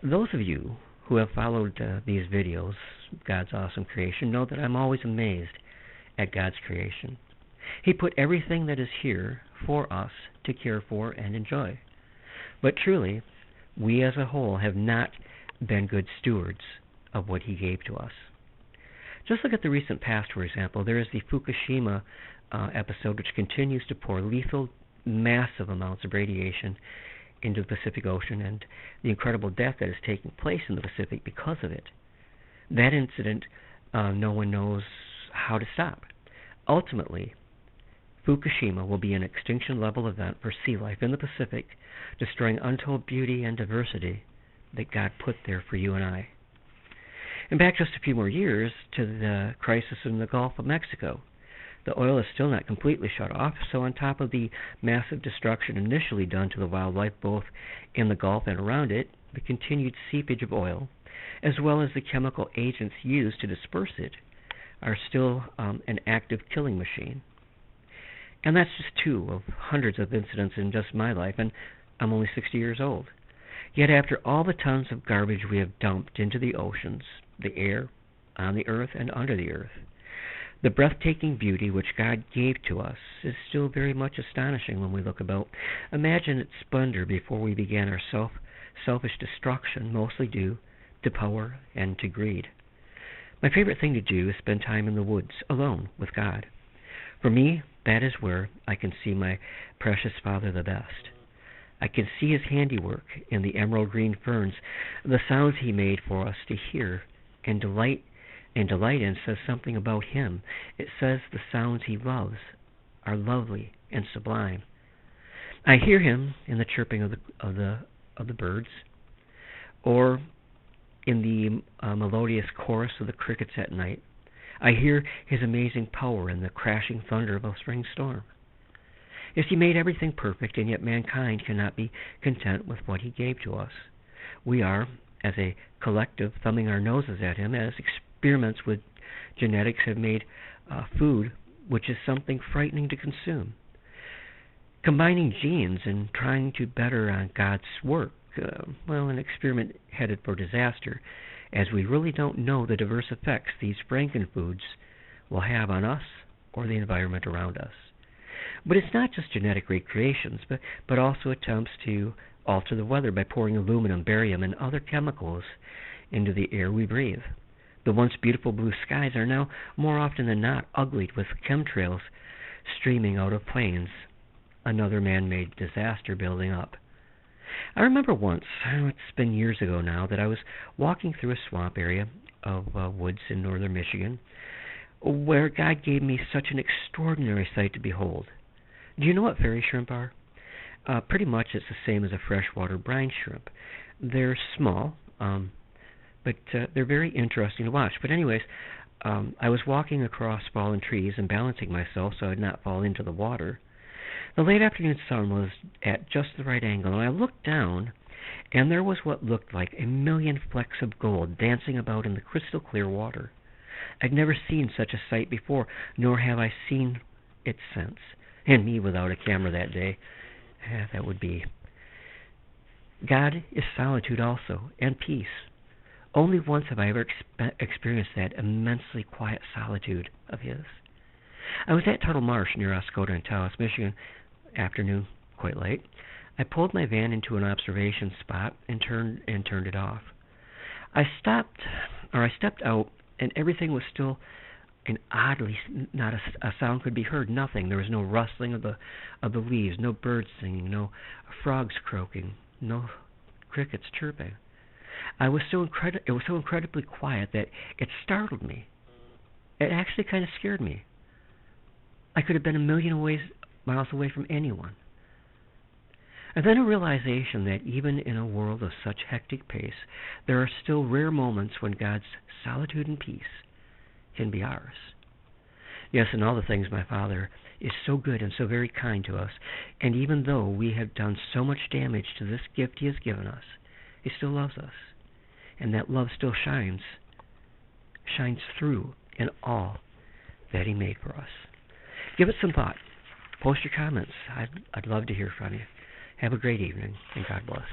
Those of you who have followed these videos, God's awesome creation, know that I'm always amazed at God's creation. He put everything that is here for us to care for and enjoy. But truly, we as a whole have not been good stewards of what He gave to us. Just look at the recent past, for example. There is the Fukushima episode, which continues to pour lethal, massive amounts of radiation into the Pacific Ocean, and the incredible death that is taking place in the Pacific because of it. That incident, no one knows how to stop. Ultimately, Fukushima will be an extinction-level event for sea life in the Pacific, destroying untold beauty and diversity that God put there for you and I. And back just a few more years to the crisis in the Gulf of Mexico. The oil is still not completely shut off, so on top of the massive destruction initially done to the wildlife both in the Gulf and around it, the continued seepage of oil, as well as the chemical agents used to disperse it, are still an active killing machine. And that's just two of hundreds of incidents in just my life, and I'm only 60 years old. Yet after all the tons of garbage we have dumped into the oceans, the air, on the earth, and under the earth, the breathtaking beauty which God gave to us is still very much astonishing when we look about. Imagine its splendor before we began our selfish destruction, mostly due to power and to greed. My favorite thing to do is spend time in the woods, alone with God. For me, that is where I can see my precious Father the best. I can see His handiwork in the emerald green ferns, the sounds He made for us to hear and delight in says something about Him. It says the sounds He loves are lovely and sublime. I hear Him in the chirping of the birds, or in the melodious chorus of the crickets at night. I hear His amazing power in the crashing thunder of a spring storm. Yes, He made everything perfect, and yet mankind cannot be content with what He gave to us. We are, as a collective, thumbing our noses at Him as experiments with genetics have made food which is something frightening to consume. Combining genes and trying to better on God's work, an experiment headed for disaster, as we really don't know the diverse effects these frankenfoods will have on us or the environment around us. But it's not just genetic recreations, but also attempts to alter the weather by pouring aluminum, barium, and other chemicals into the air we breathe. The once beautiful blue skies are now, more often than not, uglied with chemtrails streaming out of planes. Another man-made disaster building up. I remember once, it's been years ago now, that I was walking through a swamp area of woods in northern Michigan, where God gave me such an extraordinary sight to behold. Do you know what fairy shrimp are? Pretty much it's the same as a freshwater brine shrimp. They're small, but they're very interesting to watch. But anyways, I was walking across fallen trees and balancing myself so I'd not fall into the water. The late afternoon sun was at just the right angle, and I looked down, and there was what looked like a million flecks of gold dancing about in the crystal clear water. I'd never seen such a sight before, nor have I seen it since. And me without a camera that day, that would be. God is solitude also, and peace. Only once have I ever experienced that immensely quiet solitude of His. I was at Tuttle Marsh near Oscoda in Taos, Michigan, afternoon, quite late. I pulled my van into an observation spot and turned it off. I stepped out, and everything was still, and oddly, not a sound could be heard. Nothing. There was no rustling of the leaves, no birds singing, no frogs croaking, no crickets chirping. It was so incredibly quiet that it startled me. It actually kind of scared me. I could have been a million miles away from anyone. And then a realization that even in a world of such hectic pace, there are still rare moments when God's solitude and peace can be ours. Yes, in all the things my Father is so good and so very kind to us, and even though we have done so much damage to this gift He has given us, He still loves us. And that love still shines through in all that He made for us. Give it some thought. Post your comments. I'd love to hear from you. Have a great evening, and God bless.